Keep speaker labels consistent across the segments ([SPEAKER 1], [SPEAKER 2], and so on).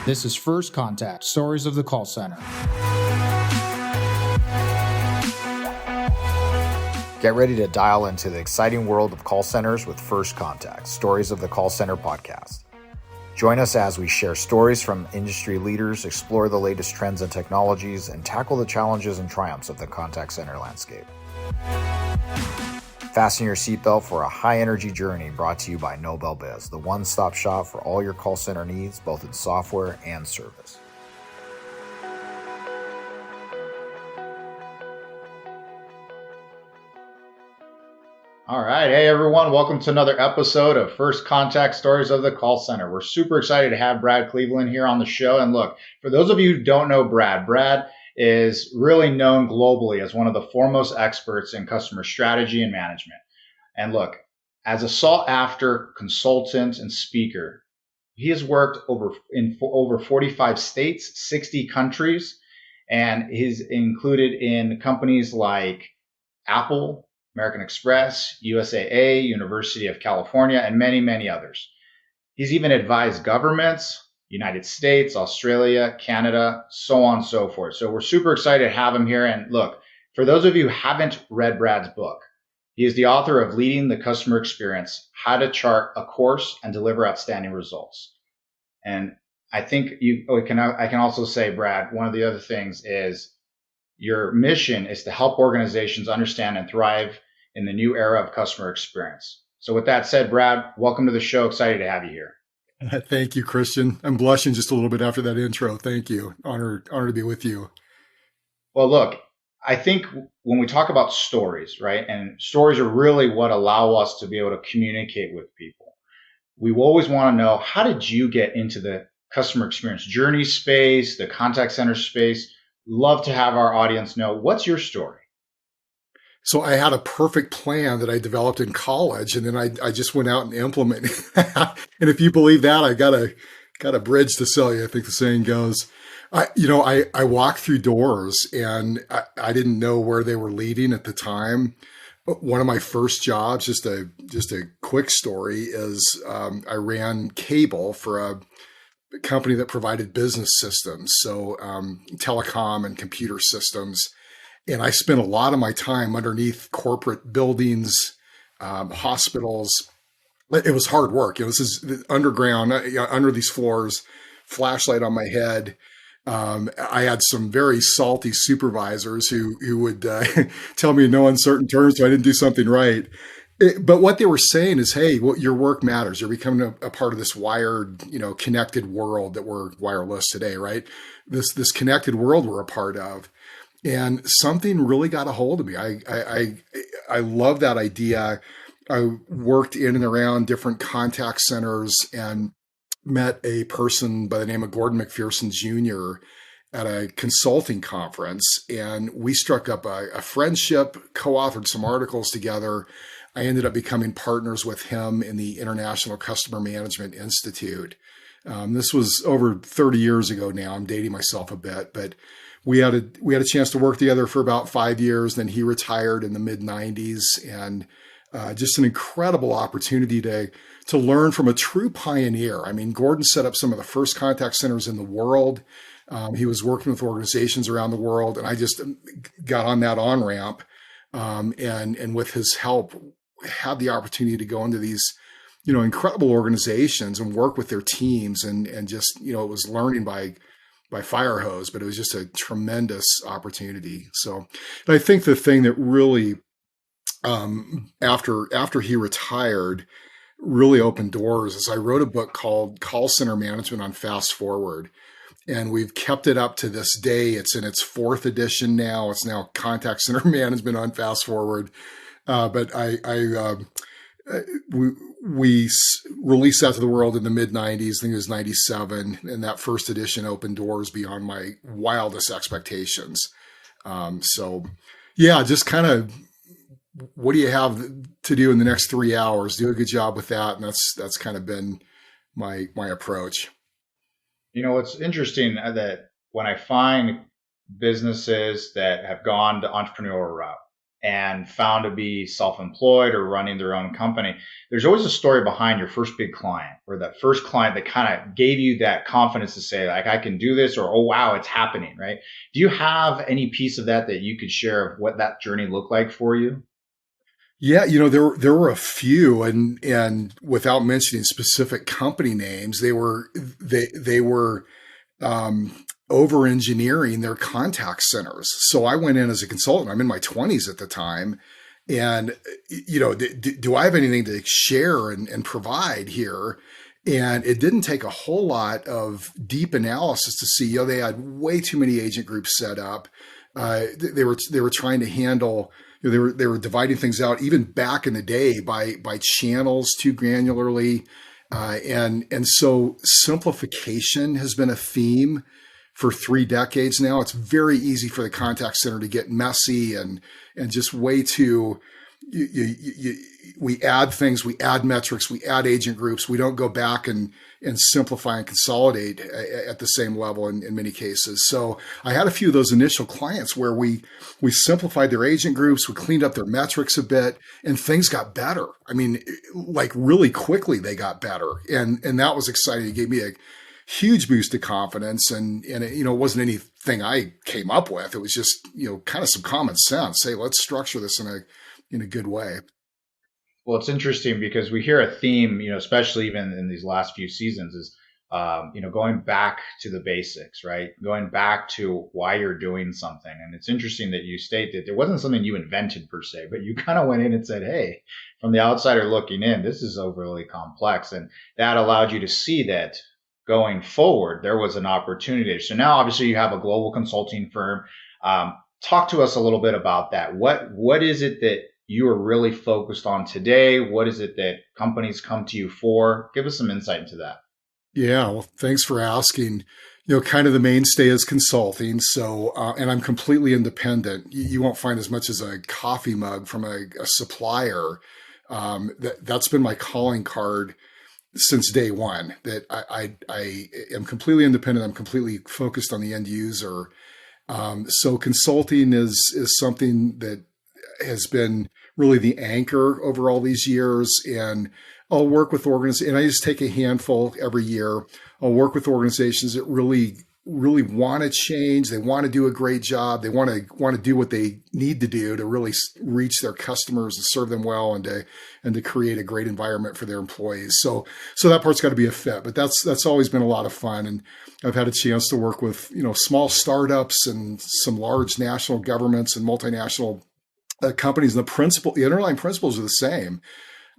[SPEAKER 1] This is First Contact, Stories of the Call Center.
[SPEAKER 2] Get ready to dial into the exciting world of call centers with First Contact, Stories of the Call Center podcast. Join us as we share stories from industry leaders, explore the latest trends and technologies, and tackle the challenges and triumphs of the contact center landscape. Fasten your seatbelt for a high-energy journey brought to you by Nobel Biz, the one-stop shop for all your call center needs, both in software and service.
[SPEAKER 3] All right. Hey, everyone. Welcome to another episode of First Contact Stories of the Call Center. We're super excited to have Brad Cleveland here on the show. And look, for those of you who don't know Brad is really known globally as one of the foremost experts in customer strategy and management. And look, as a sought-after consultant and speaker, he has worked in over 45 states, 60 countries, and he's included in companies like Apple, American Express, USAA, University of California, and many, many others. He's even advised governments, United States, Australia, Canada, so on and so forth. So we're super excited to have him here. And look, for those of you who haven't read Brad's book, he is the author of Leading the Customer Experience, How to Chart a Course and Deliver Outstanding Results. And I think I can also say, Brad, one of the other things is your mission is to help organizations understand and thrive in the new era of customer experience. So with that said, Brad, welcome to the show. Excited to have you here.
[SPEAKER 4] Thank you, Christian. I'm blushing just a little bit after that intro. Thank you. Honor to be with you.
[SPEAKER 3] Well, look, I think when we talk about stories, right, and stories are really what allow us to be able to communicate with people. We always want to know, how did you get into the customer experience journey space, the contact center space? Love to have our audience know, what's your story?
[SPEAKER 4] So I had a perfect plan that I developed in college, and then I just went out and implemented. And if you believe that, I got a bridge to sell you, I think the saying goes. I walked through doors, and I didn't know where they were leading at the time. One of my first jobs, just a quick story, is I ran cable for a company that provided business systems, so telecom and computer systems. And I spent a lot of my time underneath corporate buildings, hospitals. It was hard work. This is underground, under these floors, flashlight on my head. I had some very salty supervisors who would tell me in no uncertain terms so I didn't do something right. But what they were saying is, hey, your work matters. You're becoming a part of this wired, connected world that we're wireless today, right? This connected world we're a part of. And something really got a hold of me. I love that idea. I worked in and around different contact centers and met a person by the name of Gordon McPherson Jr. at a consulting conference. And we struck up a friendship, co-authored some articles together. I ended up becoming partners with him in the International Customer Management Institute. This was over 30 years ago now. I'm dating myself a bit, but we had a chance to work together for about 5 years. Then he retired in the mid 90s, and just an incredible opportunity to learn from a true pioneer. I mean, Gordon set up some of the first contact centers in the world. He was working with organizations around the world, and I just got on that on-ramp. And with his help, had the opportunity to go into these, incredible organizations and work with their teams, and just, it was learning by fire hose, but it was just a tremendous opportunity. So, and I think the thing that really, after he retired, really opened doors is I wrote a book called Call Center Management on Fast Forward. And we've kept it up to this day. It's in its 4th edition now. It's now Contact Center Management on Fast Forward. But we released that to the world in the mid 90s. I think it was 97. And that first edition opened doors beyond my wildest expectations. So yeah, just kind of, what do you have to do in the next 3 hours? Do a good job with that. And that's kind of been my approach.
[SPEAKER 3] It's interesting that when I find businesses that have gone the entrepreneurial route, and found to be self-employed or running their own company, there's always a story behind your first big client or that first client that kind of gave you that confidence to say like, I can do this, or, oh, wow, it's happening, right? Do you have any piece of that you could share of what that journey looked like for you?
[SPEAKER 4] Yeah, there were a few, and without mentioning specific company names, they were um, over engineering their contact centers. So I went in as a consultant. I'm in my 20s at the time. And, do I have anything to share and provide here? And it didn't take a whole lot of deep analysis to see, they had way too many agent groups set up. They were trying to handle, they were dividing things out even back in the day by channels too granularly. And so simplification has been a theme for 3 decades now. It's very easy for the contact center to get messy and just way too. We add things, we add metrics, we add agent groups. We don't go back and simplify and consolidate at the same level in many cases. So I had a few of those initial clients where we simplified their agent groups, we cleaned up their metrics a bit, and things got better. I mean, like really quickly they got better, and that was exciting. It gave me a huge boost of confidence, and it wasn't anything I came up with. It was just kind of some common sense. Hey, let's structure this in a good way.
[SPEAKER 3] Well, it's interesting because we hear a theme, especially even in these last few seasons, is going back to the basics, right? Going back to why you're doing something. And it's interesting that you state that there wasn't something you invented per se, but you kind of went in and said, hey, from the outsider looking in, this is overly complex. And that allowed you to see that going forward, there was an opportunity. So now obviously you have a global consulting firm. Talk to us a little bit about that. What is it that you are really focused on today? What is it that companies come to you for? Give us some insight into that.
[SPEAKER 4] Yeah, well, thanks for asking. Kind of the mainstay is consulting. So, and I'm completely independent. You won't find as much as a coffee mug from a supplier. That's been my calling card since day one. That I am completely independent. I'm completely focused on the end user. So consulting is something that has been really the anchor over all these years. And I'll work with organizations, and I just take a handful every year. I'll work with organizations that really want to change. They want to do a great job. They want to do what they need to do to really reach their customers and serve them well, and to create a great environment for their employees. So that part's got to be a fit. But that's always been a lot of fun. And I've had a chance to work with small startups and some large national governments and multinational companies. And the underlying principles are the same.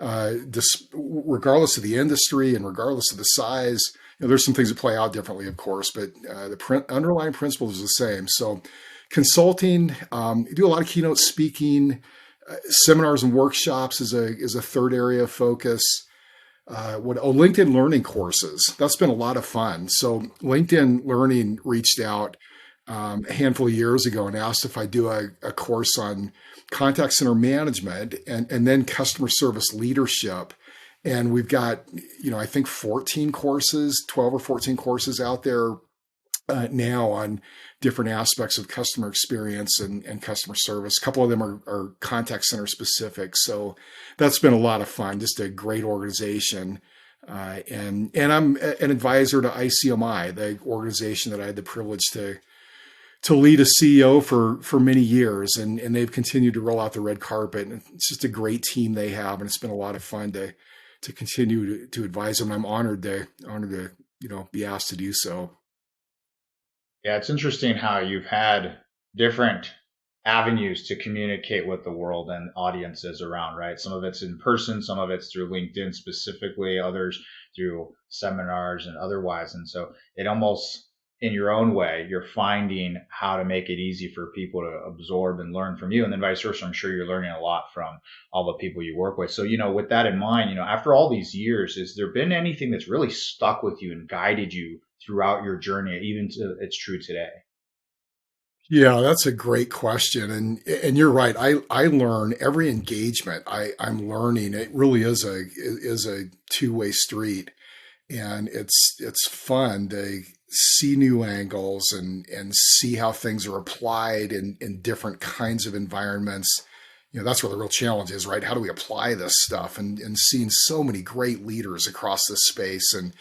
[SPEAKER 4] Regardless of the industry and regardless of the size, there's some things that play out differently, of course, but the underlying principles are the same. So consulting, do a lot of keynote speaking, seminars and workshops is a third area of focus. LinkedIn learning courses. That's been a lot of fun. So LinkedIn Learning reached out a handful of years ago and asked if I do a course on contact center management and then customer service leadership. And we've got, I think 14 courses, 12 or 14 courses out there now on different aspects of customer experience and customer service. A couple of them are contact center specific. So that's been a lot of fun, just a great organization. And I'm an advisor to ICMI, the organization that I had the privilege to lead a CEO for many years, and they've continued to roll out the red carpet. And it's just a great team they have, and it's been a lot of fun to continue to advise them. I'm honored to be asked to do so.
[SPEAKER 3] Yeah, it's interesting how you've had different avenues to communicate with the world and audiences around, right? Some of it's in person, some of it's through LinkedIn specifically, others through seminars and otherwise. And so it almost, in your own way, you're finding how to make it easy for people to absorb and learn from you. And then vice versa, I'm sure you're learning a lot from all the people you work with. So, with that in mind, after all these years, has there been anything that's really stuck with you and guided you throughout your journey, even to it's true today?
[SPEAKER 4] Yeah, that's a great question. And you're right. I learn every engagement I'm learning. It really is a two-way street. And it's fun to see new angles and see how things are applied in different kinds of environments. that's where the real challenge is, right? How do we apply this stuff? And seeing so many great leaders across this space and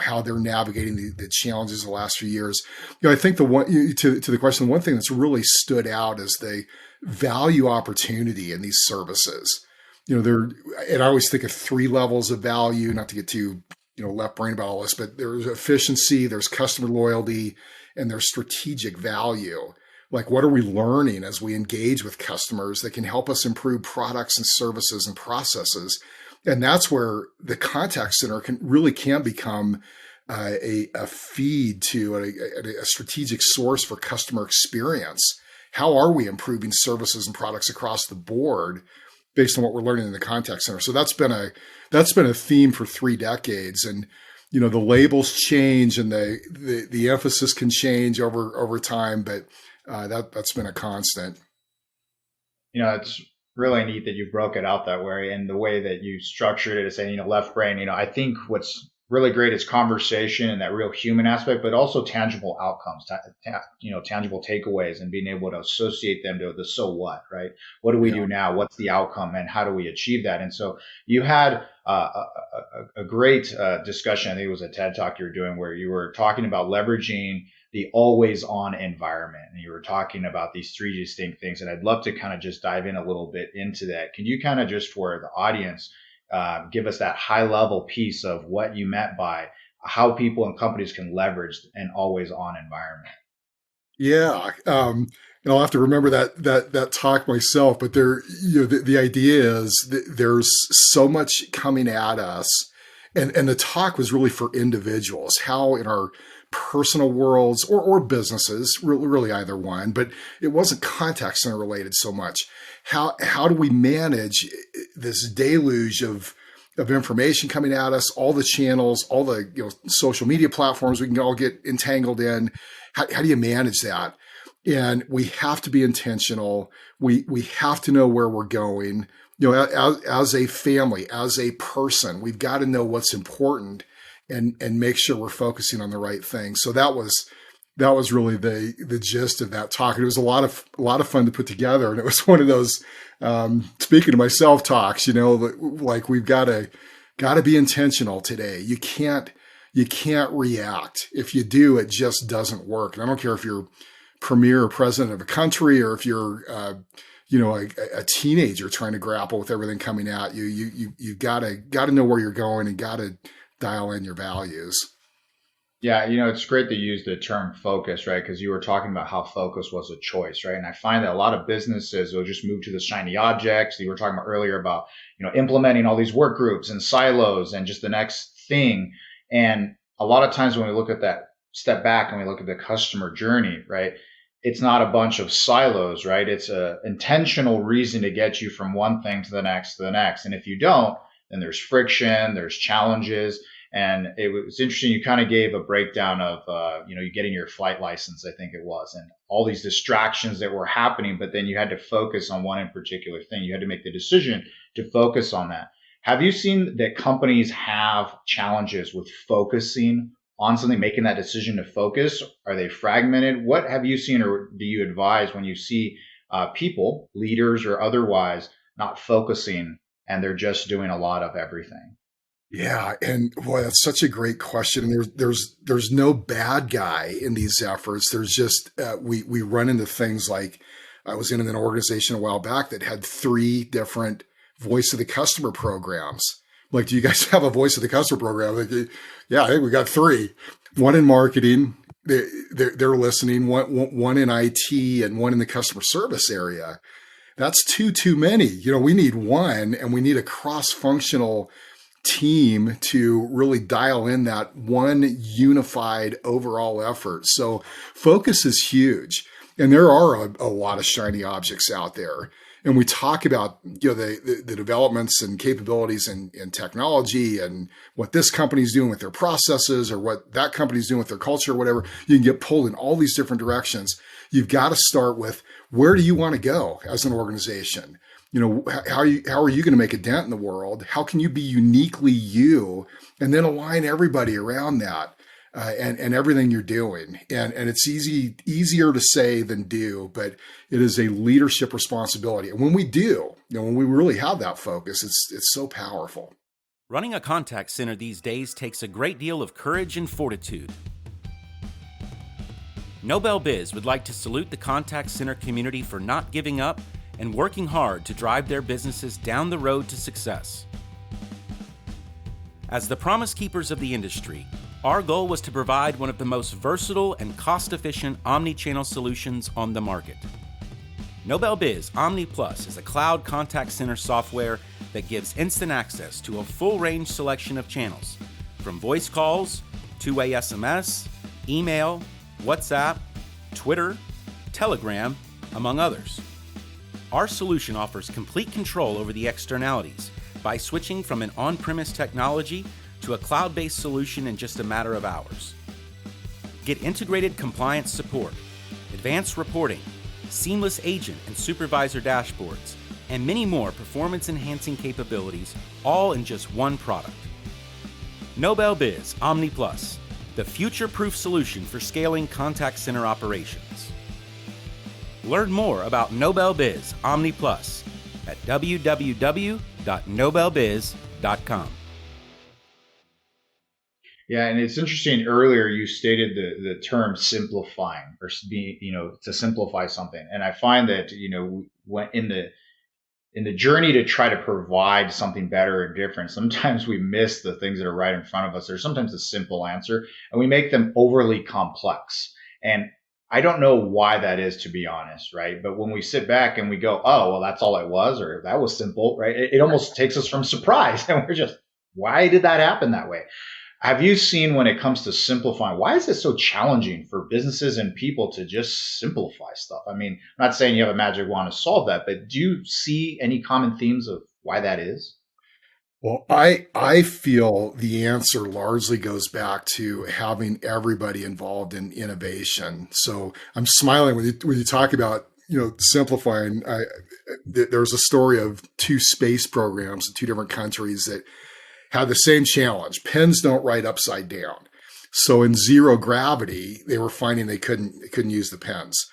[SPEAKER 4] how they're navigating the challenges of the last few years. I think to the question, the one thing that's really stood out is the value opportunity in these services. And I always think of three levels of value, not to get too, left brain about all this, but there's efficiency, there's customer loyalty, and there's strategic value. Like, what are we learning as we engage with customers that can help us improve products and services and processes? And that's where the contact center can become a feed to a strategic source for customer experience. How are we improving services and products across the board based on what we're learning in the contact center? So that's been a theme for 3 decades. And the labels change and the emphasis can change over time, but that's been a constant.
[SPEAKER 3] It's really neat that you broke it out that way, and the way that you structured it is saying, left brain. I think what's really great is conversation and that real human aspect, but also tangible outcomes, tangible takeaways, and being able to associate them to the so what, right? What do we do now? What's the outcome, and how do we achieve that? And so you had a great discussion. I think it was a TED Talk you were doing where you were talking about leveraging the always on environment. And you were talking about these 3 distinct things. And I'd love to kind of just dive in a little bit into that. Can you kind of just, for the audience, give us that high level piece of what you meant by how people and companies can leverage an always on environment?
[SPEAKER 4] Yeah. And I'll have to remember that talk myself, but the idea is that there's so much coming at us, and the talk was really for individuals, how in our personal worlds or businesses, really either one, but it wasn't contact center related so much. How do we manage this deluge of information coming at us, all the channels, all the social media platforms we can all get entangled in? How do you manage that? And we have to be intentional. We have to know where we're going. As a family, as a person, we've got to know what's important and make sure we're focusing on the right thing. So that was really the gist of that talk. And it was a lot of fun to put together. And it was one of those, speaking to myself talks, like we've got to be intentional today. You can't react. If you do, it just doesn't work. And I don't care if you're premier or president of a country, or if you're, a teenager trying to grapple with everything coming at you. You've got to know where you're going and got to dial in your values.
[SPEAKER 3] Yeah, it's great to use the term focus, right? Because you were talking about how focus was a choice, right? And I find that a lot of businesses will just move to the shiny objects. You were talking about earlier about, implementing all these work groups and silos and just the next thing. And a lot of times when we look at that, step back and we look at the customer journey, right? It's not a bunch of silos, right? It's a intentional reason to get you from one thing to the next to the next. And if you don't, then there's friction, there's challenges. And it was interesting. You kind of gave a breakdown of, you getting your flight license, I think it was, and all these distractions that were happening, but then you had to focus on one in particular thing. You had to make the decision to focus on that. Have you seen that companies have challenges with focusing on something, making that decision to focus? Are they fragmented? What have you seen, or do you advise when you see people, leaders or otherwise, not focusing and they're just doing a lot of everything?
[SPEAKER 4] Yeah, and boy, that's such a great question. And there's no bad guy in these efforts. There's just we run into things like, I was in an organization a while back that had 3 different voice of the customer programs. Like, do you guys have a voice of the customer program? Like, yeah, I think we got 3. One in marketing, they're listening. One in IT, and one in the customer service area. That's too many. We need one, and we need a cross-functional team to really dial in that one unified overall effort. So focus is huge. And there are a lot of shiny objects out there. And we talk about the developments and capabilities in technology and what this company's doing with their processes, or what that company's doing with their culture, or whatever. You can get pulled in all these different directions. You've got to start with, where do you want to go as an organization? How are you going to make a dent in the world? How can you be uniquely you, and then align everybody around that? and everything you're doing. And it's easier to say than do, but it is a leadership responsibility. And when we do, when we really have that focus, it's so powerful.
[SPEAKER 5] Running a contact center these days takes a great deal of courage and fortitude. Nobel Biz would like to salute the contact center community for not giving up and working hard to drive their businesses down the road to success. As the promise keepers of the industry, our goal was to provide one of the most versatile and cost-efficient omni-channel solutions on the market. Nobel Biz Omni Plus is a cloud contact center software that gives instant access to a full range selection of channels, from voice calls, two-way SMS, email, WhatsApp, Twitter, Telegram, among others. Our solution offers complete control over the externalities by switching from an on-premise technology to a cloud-based solution in just a matter of hours. Get integrated compliance support, advanced reporting, seamless agent and supervisor dashboards, and many more performance-enhancing capabilities, all in just one product. Nobel Biz Omni Plus, the future-proof solution for scaling contact center operations. Learn more about Nobel Biz Omni Plus at www.nobelbiz.com.
[SPEAKER 3] Yeah, and it's interesting. Earlier, you stated the term simplifying, or being, to simplify something. And I find that when in the journey to try to provide something better and different, sometimes we miss the things that are right in front of us. There's sometimes a simple answer, and we make them overly complex. And I don't know why that is, to be honest, right? But when we sit back and we go, oh, well, that's all it was, or that was simple, right? It almost takes us from surprise, and we're just, why did that happen that way? Have you seen, when it comes to simplifying, why is it so challenging for businesses and people to just simplify stuff? I mean, I'm not saying you have a magic wand to solve that, but do you see any common themes of why that is?
[SPEAKER 4] Well, I feel the answer largely goes back to having everybody involved in innovation. So I'm smiling when you talk about simplifying. There's a story of two space programs in two different countries that had the same challenge. Pens don't write upside down. So in zero gravity, they were finding they couldn't use the pens.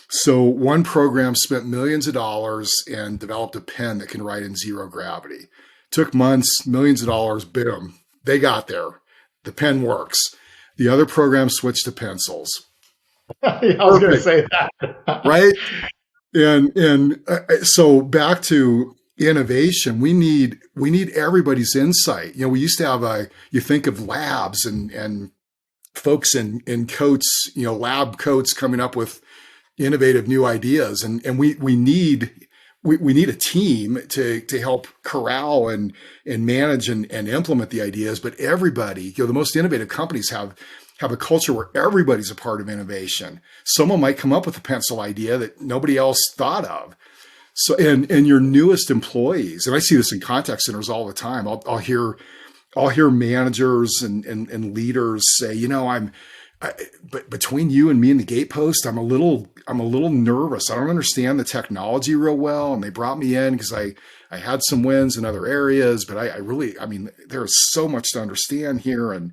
[SPEAKER 4] So one program spent millions of dollars and developed a pen that can write in zero gravity. Took months, millions of dollars, boom, they got there. The pen works. The other program switched to pencils.
[SPEAKER 3] I was going to say that.
[SPEAKER 4] Right? And so back to innovation, we need everybody's insight. We used to have you think of labs and folks in coats, lab coats coming up with innovative new ideas. And we need a team to help corral and manage and implement the ideas. But everybody, the most innovative companies have a culture where everybody's a part of innovation. Someone might come up with a pencil idea that nobody else thought of. So, and your newest employees, and I see this in contact centers all the time. I'll hear managers and leaders say, but between you and me and the gatepost, I'm a little nervous. I don't understand the technology real well. And they brought me in because I had some wins in other areas, but I mean, there's so much to understand here and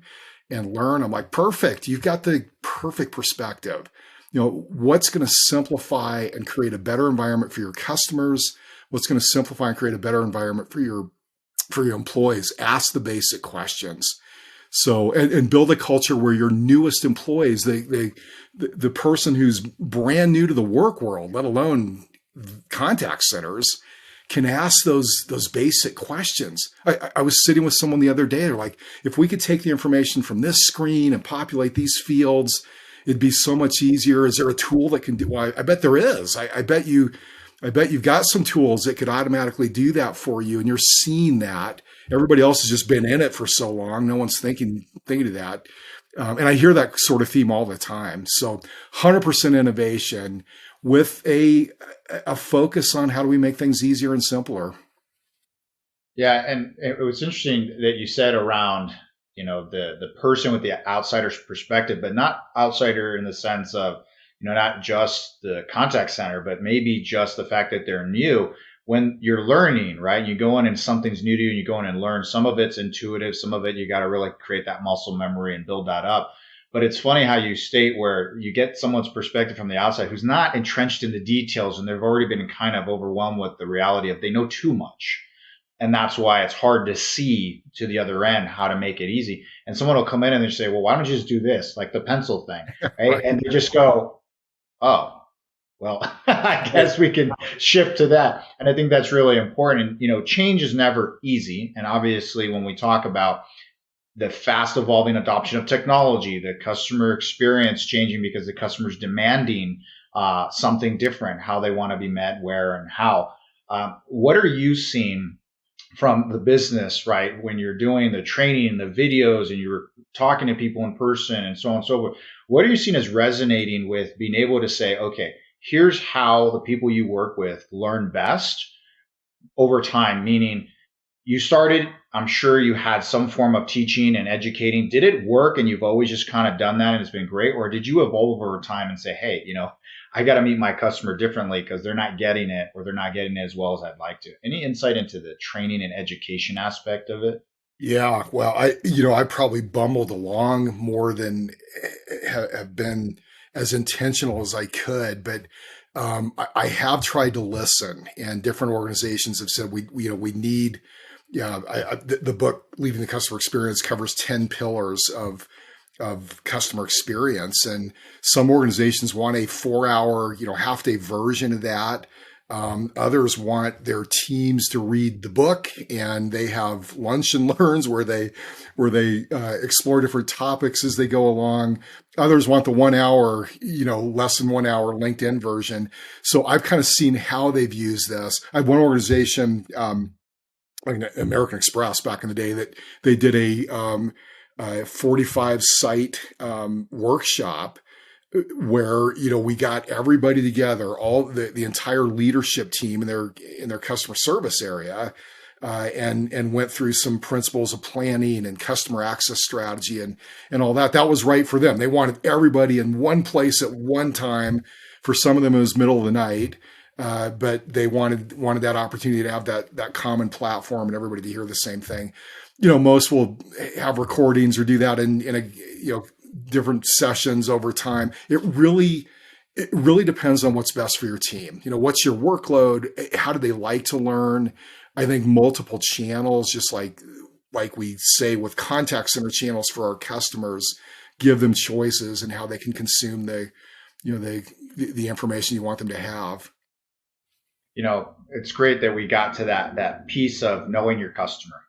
[SPEAKER 4] learn. I'm like, perfect. You've got the perfect perspective. What's going to simplify and create a better environment for your customers? What's going to simplify and create a better environment for your employees? Ask the basic questions. So, and build a culture where your newest employees, the person who's brand new to the work world, let alone contact centers, can ask those basic questions. I was sitting with someone the other day. They're like, if we could take the information from this screen and populate these fields, it'd be so much easier. Is there a tool that can do? Well, I bet there is. I bet you've got some tools that could automatically do that for you, and you're seeing that. Everybody else has just been in it for so long. No one's thinking of that. And I hear that sort of theme all the time. So 100% innovation with a focus on how do we make things easier and simpler.
[SPEAKER 3] Yeah, and it was interesting that you said around the person with the outsider's perspective, but not outsider in the sense of not just the contact center, but maybe just the fact that they're new. When you're learning, right, you go in and something's new to you and you go in and learn. Some of it's intuitive, some of it you got to really create that muscle memory and build that up. But it's funny how you state where you get someone's perspective from the outside who's not entrenched in the details and they've already been kind of overwhelmed with the reality of they know too much. And that's why it's hard to see to the other end how to make it easy. And someone will come in and they say, well, why don't you just do this, like the pencil thing, right?
[SPEAKER 4] Right.
[SPEAKER 3] And they just go, oh, well, I guess we can shift to that. And I think that's really important. And, change is never easy. And obviously, when we talk about the fast evolving adoption of technology, the customer experience changing because the customer's demanding something different, how they want to be met, where, and how. What are you seeing from the business, right? When you're doing the training, the videos, and you're talking to people in person and so on and so forth, what are you seeing as resonating with being able to say, okay, here's how the people you work with learn best over time? Meaning you started, I'm sure you had some form of teaching and educating. Did it work and you've always just kind of done that and it's been great? Or did you evolve over time and say, hey, I got to meet my customer differently because they're not getting it or they're not getting it as well as I'd like to? Any insight into the training and education aspect of it?
[SPEAKER 4] Yeah, well, I probably bumbled along more than have been as intentional as I could, but I have tried to listen, and different organizations have said we need. Yeah, the book Leaving the Customer Experience covers 10 pillars of customer experience, and some organizations want a 4-hour, half day version of that. Others want their teams to read the book, and they have lunch and learns where they explore different topics as they go along. Others want the 1 hour, less than 1 hour LinkedIn version. So I've kind of seen how they've used this. I have one organization, like American Express back in the day, that they did a 45 site workshop where we got everybody together, all the entire leadership team in their customer service area, and went through some principles of planning and customer access strategy and all that. That was right for them. They wanted everybody in one place at one time. For some of them, it was middle of the night. But they wanted that opportunity to have that common platform and everybody to hear the same thing. Most will have recordings or do that in a different sessions over time. It really depends on what's best for your team. What's your workload? How do they like to learn? I think multiple channels, just like we say with contact center channels for our customers, give them choices and how they can consume the information you want them to have.
[SPEAKER 3] It's great that we got to that piece of knowing your customer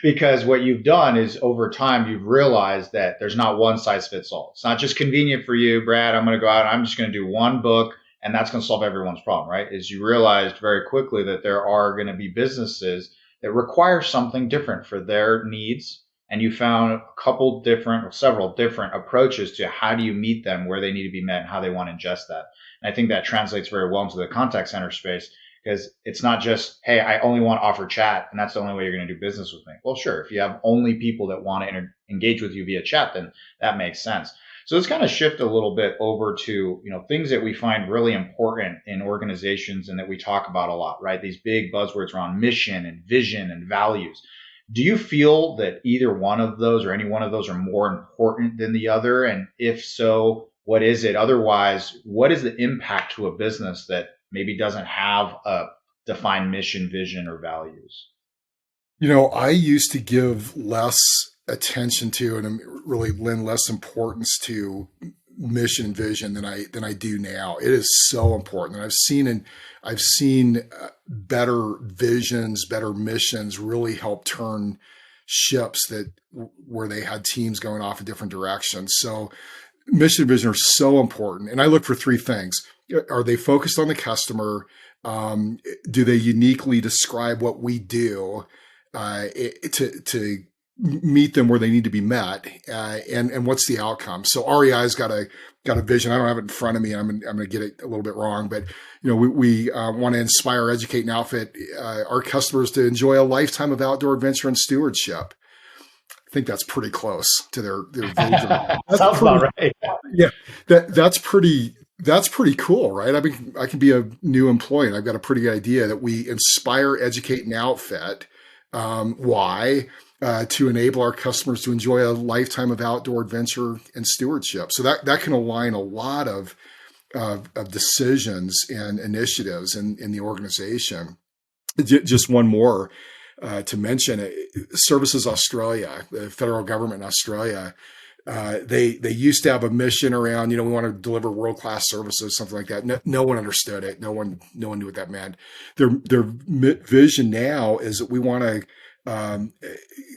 [SPEAKER 3] because what you've done is over time, you've realized that there's not one size fits all. It's not just convenient for you, Brad. I'm going to go out and I'm just going to do one book and that's going to solve everyone's problem, right? Is you realized very quickly that there are going to be businesses that require something different for their needs. And you found several different approaches to how do you meet them where they need to be met and how they want to ingest that. And I think that translates very well into the contact center space because it's not just, hey, I only want to offer chat and that's the only way you're going to do business with me. Well, sure. If you have only people that want to engage with you via chat, then that makes sense. So let's kind of shift a little bit over to, things that we find really important in organizations and that we talk about a lot, right? These big buzzwords around mission and vision and values. Do you feel that either one of those or any one of those are more important than the other? And if so, what is it? Otherwise, what is the impact to a business that maybe doesn't have a defined mission, vision, or values?
[SPEAKER 4] I used to give less attention to and really lend less importance to mission and vision than I do now. It is so important, and I've seen better visions, better missions really help turn ships where they had teams going off in different directions. So mission and vision are so important, and I look for three things: are they focused on the customer? Do they uniquely describe what we do to meet them where they need to be met, and what's the outcome? So REI's got a vision. I don't have it in front of me. I'm going to get it a little bit wrong, but we want to inspire, educate, and outfit our customers to enjoy a lifetime of outdoor adventure and stewardship. I think that's pretty close to their vision.
[SPEAKER 3] Sounds about right.
[SPEAKER 4] Yeah, that's pretty cool, right? I mean, I can be a new employee and I've got a pretty good idea that we inspire, educate, and outfit. Why? to enable our customers to enjoy a lifetime of outdoor adventure and stewardship. So that can align a lot of decisions and initiatives in the organization. Just one more to mention: Services Australia, the federal government in Australia. They used to have a mission around, we want to deliver world class services, something like that. No one understood it. No one knew what that meant. Their vision now is that we want to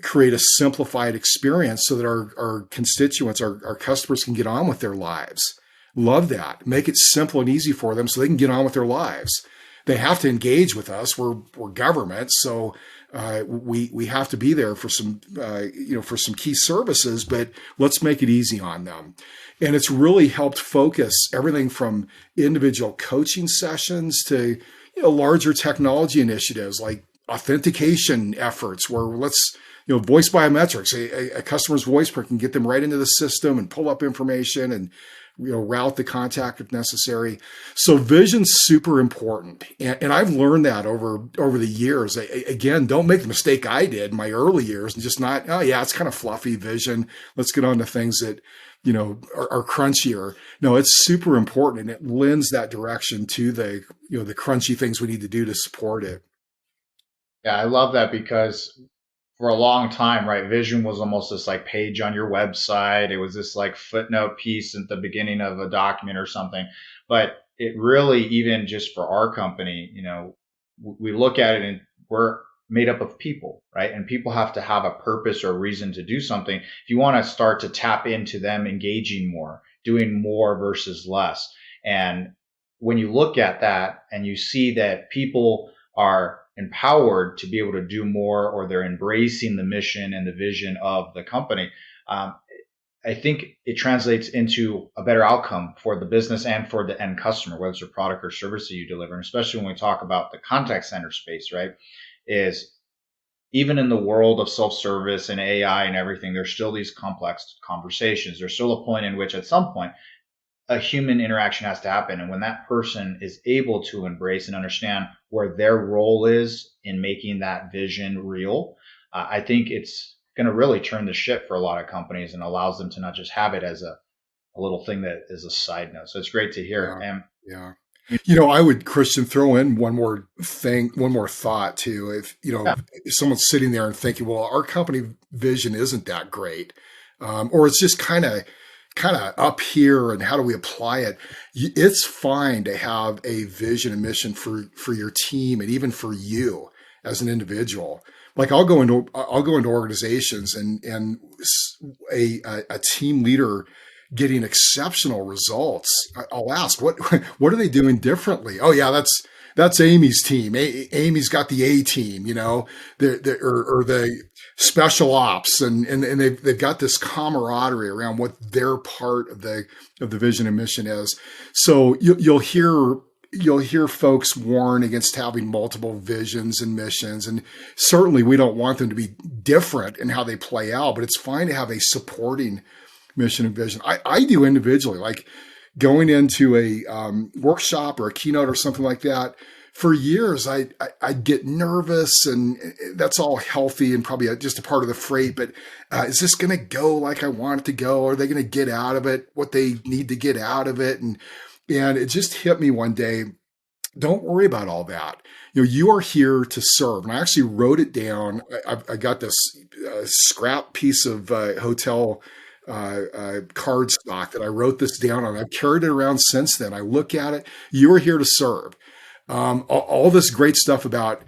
[SPEAKER 4] create a simplified experience so that our constituents, our customers, can get on with their lives. Love that. Make it simple and easy for them so they can get on with their lives. They have to engage with us. We're government, so we have to be there for some for some key services, but let's make it easy on them. And it's really helped focus everything from individual coaching sessions to larger technology initiatives like authentication efforts, where let's voice biometrics. A customer's voice print can get them right into the system and pull up information and route the contact if necessary. So vision's super important. And I've learned that over the years. Again, don't make the mistake I did in my early years and just not, oh yeah, it's kind of fluffy vision. Let's get on to things that, are crunchier. No, it's super important, and it lends that direction to the crunchy things we need to do to support it.
[SPEAKER 3] Yeah, I love that because for a long time, right, vision was almost this like page on your website. It was this like footnote piece at the beginning of a document or something. But it really, even just for our company, we look at it and we're made up of people, right? And people have to have a purpose or a reason to do something. If you want to start to tap into them engaging more, doing more versus less. And when you look at that and you see that people are empowered to be able to do more, or they're embracing the mission and the vision of the company, I think it translates into a better outcome for the business and for the end customer, whether it's a product or service that you deliver. And especially when we talk about the contact center space, right, is even in the world of self-service and AI and everything, there's still these complex conversations. There's still a point in which at some point a human interaction has to happen. And when that person is able to embrace and understand where their role is in making that vision real, I think it's going to really turn the ship for a lot of companies and allows them to not just have it as a little thing that is a side note. So it's great to hear.
[SPEAKER 4] Yeah. Yeah. I would, Christian, throw in one more thought too. If someone's sitting there and thinking, well, our company vision isn't that great, or it's just kind of up here, and how do we apply it? It's fine to have a vision and mission for your team and even for you as an individual. Like I'll go into organizations and a team leader getting exceptional results. I'll ask, what are they doing differently? Oh yeah, that's Amy's team. Amy's got the A team, or the special ops, and they've got this camaraderie around what their part of the vision and mission is. So you'll hear folks warn against having multiple visions and missions, and certainly we don't want them to be different in how they play out. But it's fine to have a supporting mission and vision. I do individually, like going into a workshop or a keynote or something like that. For years, I'd get nervous, and that's all healthy and probably just a part of the freight. But is this going to go like I want it to go? Are they going to get out of it what they need to get out of it? And it just hit me one day. Don't worry about all that. You are here to serve. And I actually wrote it down. I got this scrap piece of hotel card stock that I wrote this down on. I've carried it around since then. I look at it. You are here to serve. All this great stuff about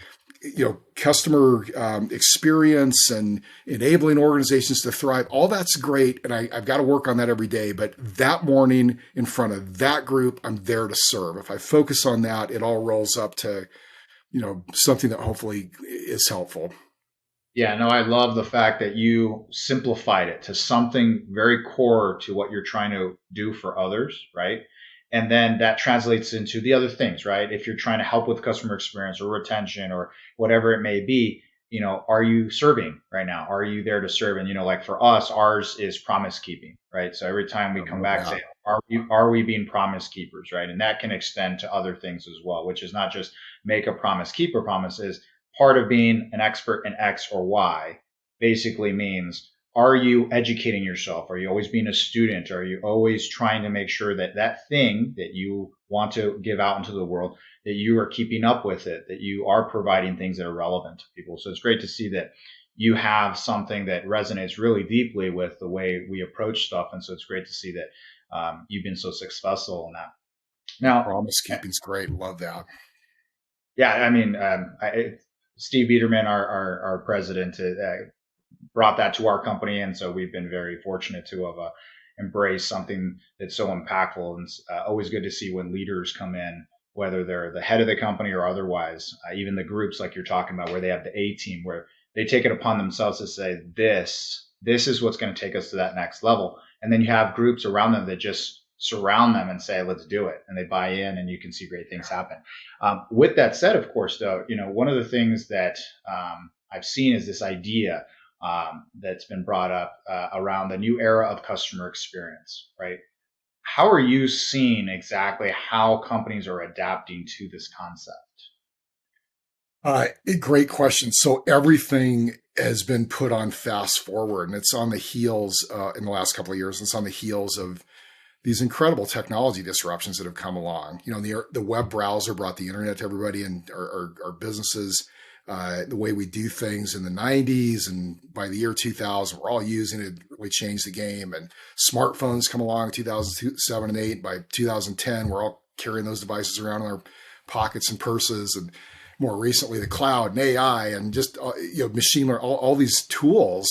[SPEAKER 4] customer experience and enabling organizations to thrive. All that's great, and I've got to work on that every day. But that morning, in front of that group, I'm there to serve. If I focus on that, it all rolls up to something that hopefully is helpful.
[SPEAKER 3] Yeah, no, I love the fact that you simplified it to something very core to what you're trying to do for others, right? And then that translates into the other things, right? If you're trying to help with customer experience or retention or whatever it may be, are you serving right now? Are you there to serve? And, like for us, ours is promise keeping, right? So every time we come back and say, are we being promise keepers, right? And that can extend to other things as well, which is not just make a promise, keep a promise. Is part of being an expert in X or Y basically means, are you educating yourself? Are you always being a student? Are you always trying to make sure that that thing that you want to give out into the world, that you are keeping up with it, that you are providing things that are relevant to people? So it's great to see that you have something that resonates really deeply with the way we approach stuff. And so it's great to see that you've been so successful in that. Now,
[SPEAKER 4] Promise keeping's great. Love that.
[SPEAKER 3] yeah, I mean, Steve Biederman, our president, brought that to our company, and so we've been very fortunate to have embraced something that's so impactful. And always good to see when leaders come in, whether they're the head of the company or otherwise. Even the groups like you're talking about, where they have the A team, where they take it upon themselves to say, this is what's going to take us to that next level. And then you have groups around them that just surround them and say, let's do it. And they buy in, and you can see great things happen. With that said, of course, though, one of the things that I've seen is this idea that's been brought up around the new era of customer experience, right? How are you seeing exactly how companies are adapting to this concept?
[SPEAKER 4] Great question. So everything has been put on fast forward, and it's on the heels in the last couple of years. It's on the heels of these incredible technology disruptions that have come along. The web browser brought the internet to everybody, and our businesses. The way we do things in the 90s, and by the year 2000, we're all using it. Really changed the game. And smartphones come along in 2007 and 8. By 2010, we're all carrying those devices around in our pockets and purses. And more recently, the cloud and AI and just machine learning. All these tools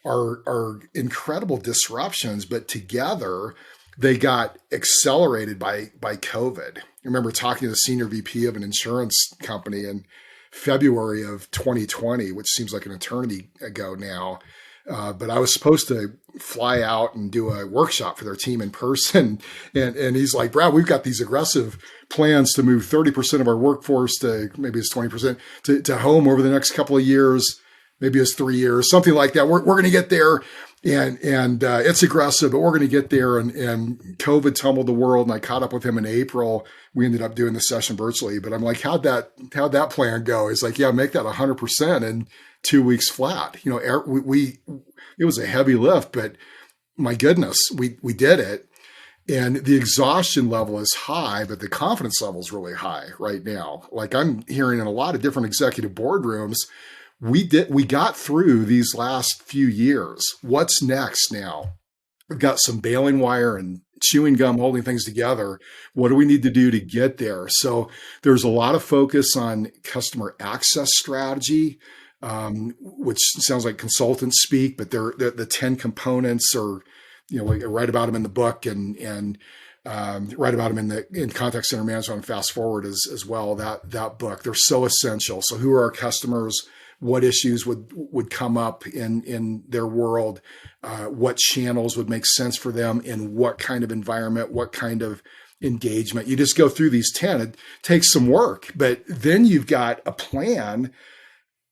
[SPEAKER 4] are incredible disruptions, but together they got accelerated by COVID. I remember talking to the senior VP of an insurance company in February of 2020, which seems like an eternity ago now. But I was supposed to fly out and do a workshop for their team in person. And he's like, Brad, we've got these aggressive plans to move 30% of our workforce to maybe it's 20% to home over the next couple of years. Maybe it's 3 years, something like that. We're going to get there. And it's aggressive, but we're going to get there. And COVID tumbled the world, and I caught up with him in April. We ended up doing the session virtually, but I'm like, how'd that plan go? He's like, yeah, make that 100% in 2 weeks flat. It was a heavy lift, but my goodness, we did it. And the exhaustion level is high, but the confidence level is really high right now. Like I'm hearing in a lot of different executive boardrooms, we got through these last few years. What's next now? We've got some baling wire and chewing gum holding things together. What do we need to do to get there? So there's a lot of focus on customer access strategy, which sounds like consultants speak, but they're the 10 components are, we write about them in the book and write about them in Contact Center Management and Fast Forward as well. That book, they're so essential. So who are our customers? What issues would come up in their world, what channels would make sense for them, in what kind of environment, what kind of engagement. You just go through these 10. It takes some work, but then you've got a plan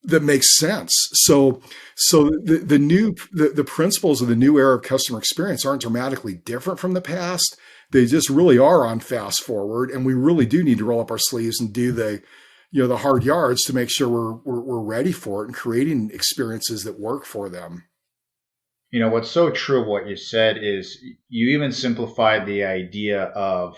[SPEAKER 4] that makes sense. So the principles of the new era of customer experience aren't dramatically different from the past. They just really are on fast forward, and we really do need to roll up our sleeves and do the hard yards to make sure we're ready for it and creating experiences that work for them.
[SPEAKER 3] What's so true of what you said is you even simplified the idea of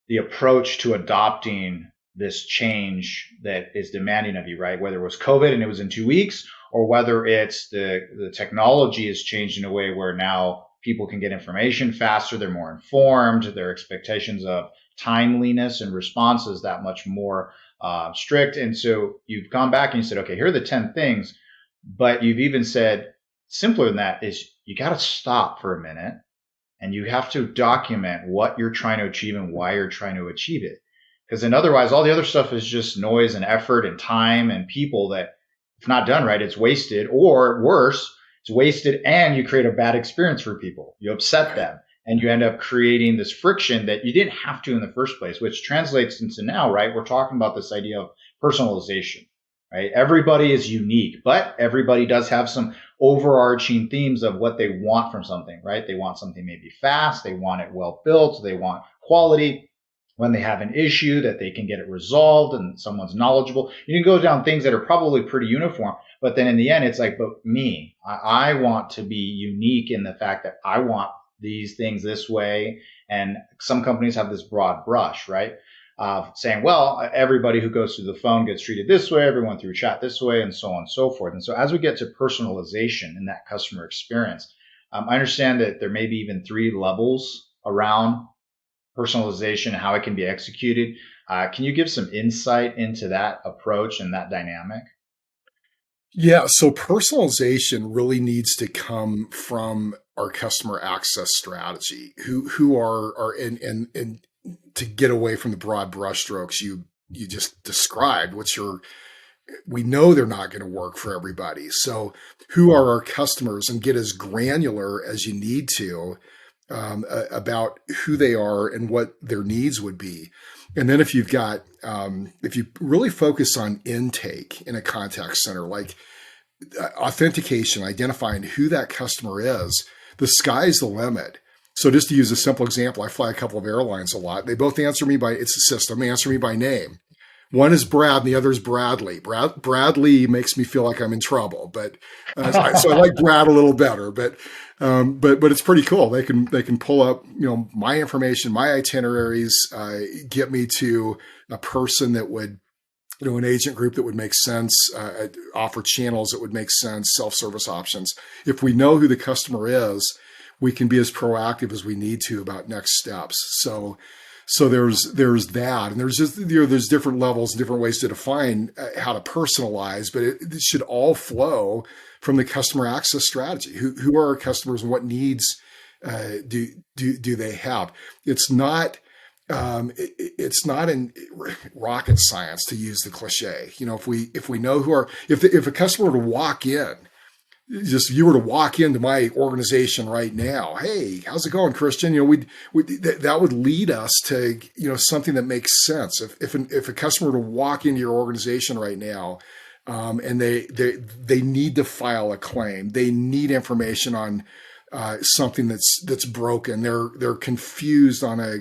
[SPEAKER 3] the approach to adopting this change that is demanding of you, right? Whether it was COVID and it was in 2 weeks, or whether it's the technology has changed in a way where now people can get information faster, they're more informed, their expectations of timeliness and responses that much more strict. And so you've gone back and you said, okay, here are the 10 things, but you've even said simpler than that is you got to stop for a minute and you have to document what you're trying to achieve and why you're trying to achieve it. Because then otherwise, all the other stuff is just noise and effort and time and people that if not done right, it's wasted, or worse, it's wasted and you create a bad experience for people. You upset them. And you end up creating this friction that you didn't have to in the first place, which translates into now, right? We're talking about this idea of personalization, right? Everybody is unique, but everybody does have some overarching themes of what they want from something, right? They want something maybe fast. They want it well built. They want quality. when they have an issue that they can get it resolved and someone's knowledgeable. You can go down things that are probably pretty uniform, but then in the end, it's like, but me, I want to be unique in the fact that I want these things this way. And some companies have this broad brush, right? Saying, well, everybody who goes through the phone gets treated this way, everyone through chat this way, and so on and so forth. And so as we get to personalization in that customer experience, I understand that there may be even 3 levels around personalization, how it can be executed. Can you give some insight into that approach and that dynamic?
[SPEAKER 4] Yeah, so personalization really needs to come from our customer access strategy, who are and to get away from the broad brushstrokes you just described, which are, we know they're not going to work for everybody. So who are our customers, and get as granular as you need to about who they are and what their needs would be. And then if you really focus on intake in a contact center, like authentication, identifying who that customer is, the sky's the limit. So just to use a simple example, I fly a couple of airlines a lot. They both answer me it's a system, answer me by name. One is Brad and the other is Bradley. Bradley makes me feel like I'm in trouble, but so I like Brad a little better. But it's pretty cool. They can pull up my information, my itineraries, get me to a person that would an agent group that would make sense, offer channels that would make sense, self-service options. If we know who the customer is, we can be as proactive as we need to about next steps. So there's that, and there's just there's different levels and different ways to define how to personalize, but it should all flow from the customer access strategy. Who are our customers, and what needs do they have? It's not in rocket science, to use the cliche. If we know if a customer were to walk in, you were to walk into my organization right now, hey, how's it going, Christian? That would lead us to something that makes sense. If a customer were to walk into your organization right now, and they need to file a claim, they need information on something that's broken, they're confused on a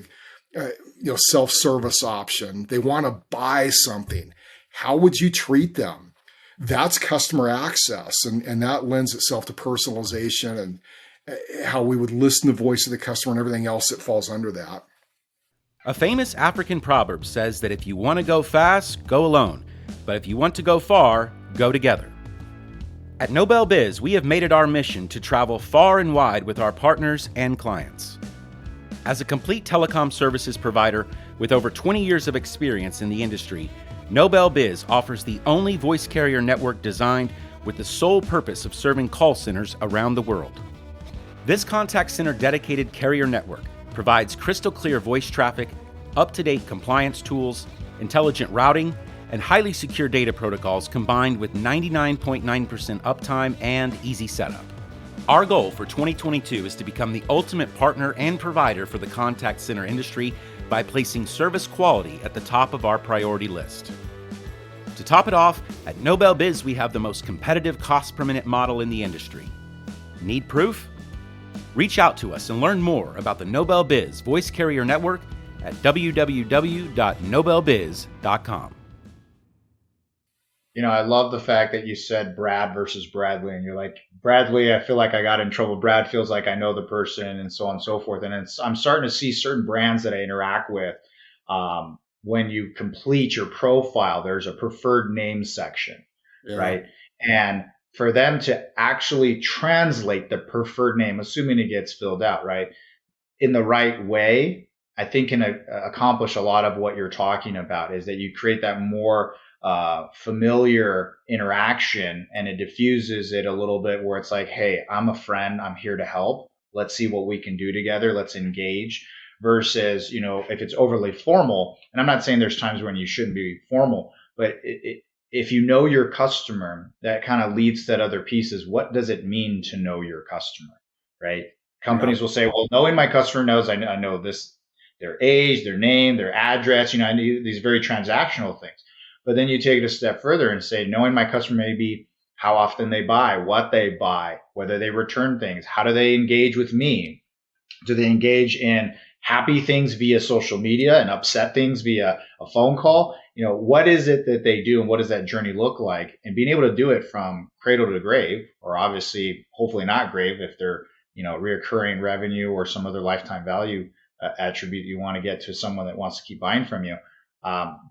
[SPEAKER 4] self-service option, they want to buy something, how would you treat them? That's customer access, and that lends itself to personalization and how we would listen to the voice of the customer and everything else that falls under that.
[SPEAKER 5] A famous African proverb says that if you want to go fast, go alone, but if you want to go far, go together. At Nobel Biz, we have made it our mission to travel far and wide with our partners and clients. As a complete telecom services provider with over 20 years of experience in the industry, Nobel Biz offers the only voice carrier network designed with the sole purpose of serving call centers around the world. This contact center dedicated carrier network provides crystal clear voice traffic, up-to-date compliance tools, intelligent routing, and highly secure data protocols combined with 99.9% uptime and easy setup. Our goal for 2022 is to become the ultimate partner and provider for the contact center industry by placing service quality at the top of our priority list. To top it off, at Nobel Biz, we have the most competitive cost per minute model in the industry. Need proof? Reach out to us and learn more about the Nobel Biz Voice Carrier Network at www.nobelbiz.com.
[SPEAKER 3] I love the fact that you said Brad versus Bradley, and you're like, Bradley, I feel like I got in trouble. Brad feels like I know the person, and so on and so forth. And I'm starting to see certain brands that I interact with. When you complete your profile, there's a preferred name section, right? And for them to actually translate the preferred name, assuming it gets filled out, right, in the right way, I think can accomplish a lot of what you're talking about, is that you create that more familiar interaction, and it diffuses it a little bit where it's like, hey, I'm a friend, I'm here to help. Let's see what we can do together. Let's engage. Versus, if it's overly formal, and I'm not saying there's times when you shouldn't be formal, but if you know your customer, that kind of leads to that other pieces. What does it mean to know your customer, right? Companies will say, well, knowing my customer knows I know this, their age, their name, their address, I know these very transactional things. But then you take it a step further and say, knowing my customer may be how often they buy, what they buy, whether they return things, how do they engage with me? Do they engage in happy things via social media and upset things via a phone call. What is it that they do and what does that journey look like? And being able to do it from cradle to grave, or obviously, hopefully not grave if they're, reoccurring revenue or some other lifetime value attribute you want to get to someone that wants to keep buying from you.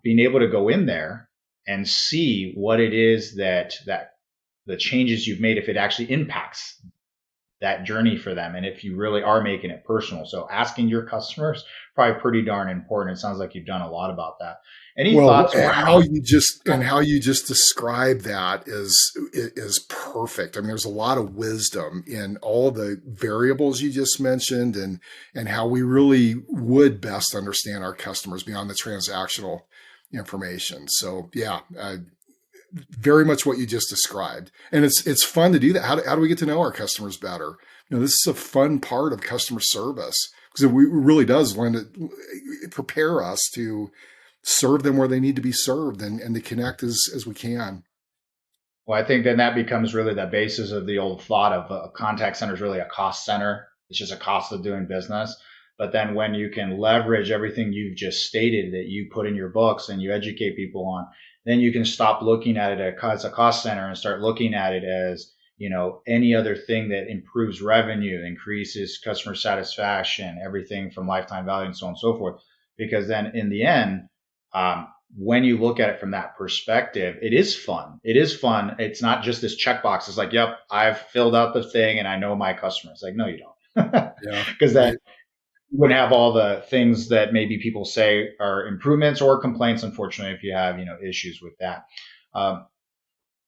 [SPEAKER 3] Being able to go in there and see what it is that the changes you've made, if it actually impacts that journey for them, and if you really are making it personal. So asking your customers, probably pretty darn important. It sounds like you've done a lot about that. Any
[SPEAKER 4] Well,
[SPEAKER 3] thoughts around
[SPEAKER 4] how you just describe that is perfect. I mean, there's a lot of wisdom in all the variables you just mentioned, and how we really would best understand our customers beyond the transactional information. So yeah, very much what you just described. And it's fun to do that. How do we get to know our customers better? This is a fun part of customer service, because it really does lend it prepare us to serve them where they need to be served, and to connect as we can.
[SPEAKER 3] Well, I think then that becomes really the basis of the old thought of a contact center is really a cost center. It's just a cost of doing business. But then when you can leverage everything you've just stated that you put in your books and you educate people on, then you can stop looking at it as a cost center and start looking at it as, any other thing that improves revenue, increases customer satisfaction, everything from lifetime value and so on and so forth. Because then in the end, when you look at it from that perspective, it is fun. It is fun. It's not just this checkbox. It's like, yep, I've filled out the thing and I know my customer. It's like, no, you don't.
[SPEAKER 4] Yeah.
[SPEAKER 3] Because then you wouldn't have all the things that maybe people say are improvements or complaints, unfortunately, if you have, issues with that.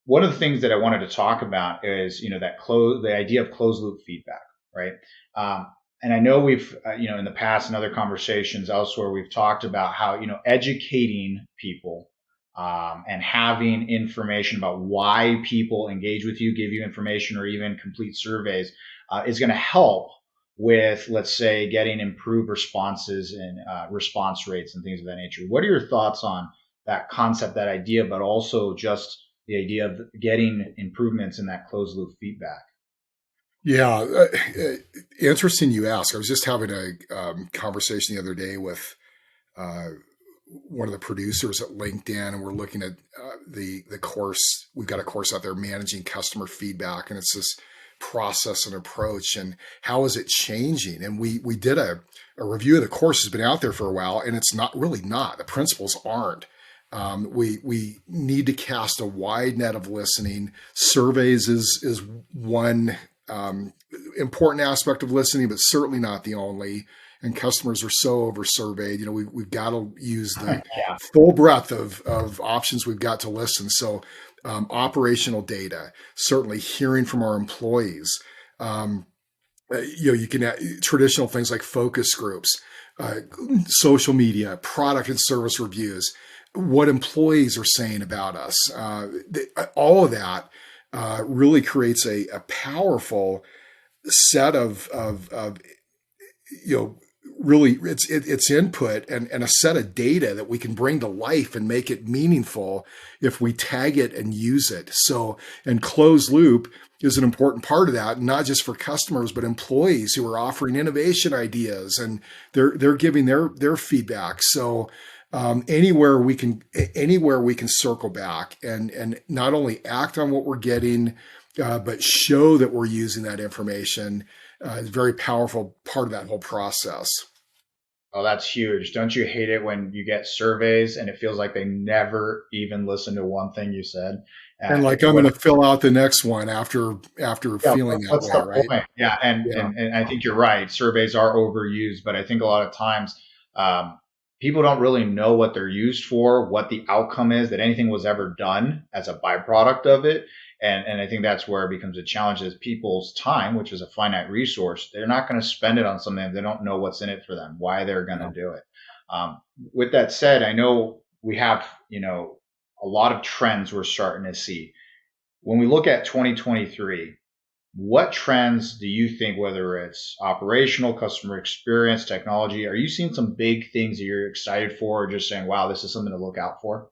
[SPEAKER 3] One of the things that I wanted to talk about is, the idea of closed loop feedback, right? And I know we've, in the past and other conversations elsewhere, we've talked about how, educating people and having information about why people engage with you, give you information, or even complete surveys is going to help with, let's say, getting improved responses and response rates and things of that nature. What are your thoughts on that concept, that idea, but also just the idea of getting improvements in that closed loop feedback?
[SPEAKER 4] Yeah, interesting you ask. I was just having a conversation the other day with one of the producers at LinkedIn, and we're looking at the course. We've got a course out there, managing customer feedback, and it's this process and approach, and how is it changing? And we did a review of the course. Has been out there for a while, and it's not. The principles aren't. We need to cast a wide net of listening. Surveys is one important aspect of listening, but certainly not the only. And customers are so over surveyed. We've got to use the full breadth of options we've got to listen. So operational data, certainly hearing from our employees. You can traditional things like focus groups, social media, product and service reviews, what employees are saying about us. All of that really creates a powerful set of really it's input and a set of data that we can bring to life and make it meaningful if we tag it and use it. So, and closed loop is an important part of that, not just for customers, but employees who are offering innovation ideas, and they're giving their feedback. So anywhere we can circle back and not only act on what we're getting, but show that we're using that information is a very powerful part of that whole process.
[SPEAKER 3] Oh, that's huge. Don't you hate it when you get surveys and it feels like they never even listen to one thing you said?
[SPEAKER 4] And like, I'm going to fill out the next one after feeling that
[SPEAKER 3] what's
[SPEAKER 4] way,
[SPEAKER 3] the
[SPEAKER 4] right?
[SPEAKER 3] point? Yeah, and I think you're right. Surveys are overused, but I think a lot of times people don't really know what they're used for, what the outcome is, that anything was ever done as a byproduct of it. And I think that's where it becomes a challenge, is people's time, which is a finite resource. They're not going to spend it on something if they don't know what's in it for them, why they're going to do it. With that said, I know we have, a lot of trends we're starting to see. When we look at 2023, what trends do you think, whether it's operational, customer experience, technology, are you seeing some big things that you're excited for, or just saying, wow, this is something to look out for?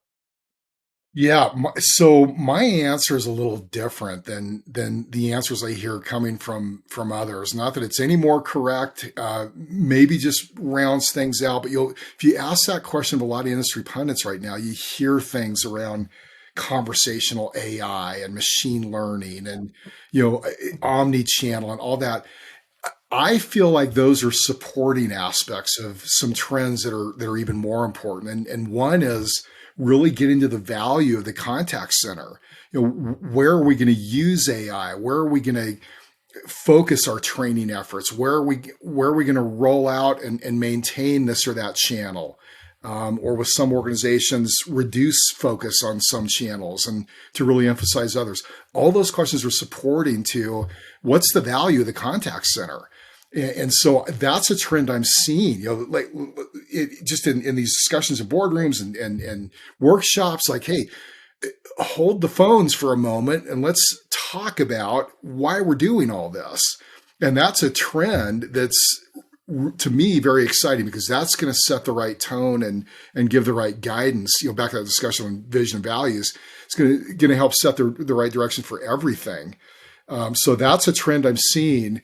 [SPEAKER 4] Yeah, so my answer is a little different than the answers I hear coming from others. Not that it's any more correct, maybe just rounds things out. But if you ask that question of a lot of industry pundits right now, you hear things around conversational AI and machine learning and omni-channel and all that. I feel like those are supporting aspects of some trends that are even more important. And one is really getting to the value of the contact center. Where are we going to use AI? Where are we going to focus our training efforts? Where are we going to roll out and maintain this or that channel? Or with some organizations, reduce focus on some channels and to really emphasize others. All those questions are supporting to what's the value of the contact center. And so that's a trend I'm seeing, like just in these discussions in boardrooms and workshops, like, hey, hold the phones for a moment and let's talk about why we're doing all this. And that's a trend that's, to me, very exciting, because that's going to set the right tone and give the right guidance. Back to that discussion on vision and values, it's going to help set the right direction for everything. So that's a trend I'm seeing.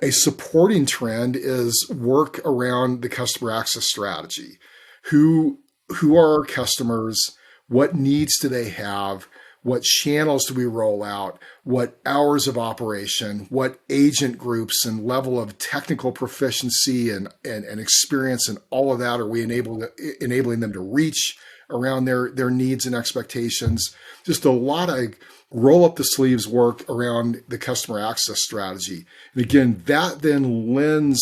[SPEAKER 4] A supporting trend is work around the customer access strategy. Who are our customers? What needs do they have? What channels do we roll out? What hours of operation? What agent groups and level of technical proficiency and experience and all of that are we enabling them to reach around their needs and expectations? Just a lot of roll up the sleeves work around the customer access strategy. And again, that then lends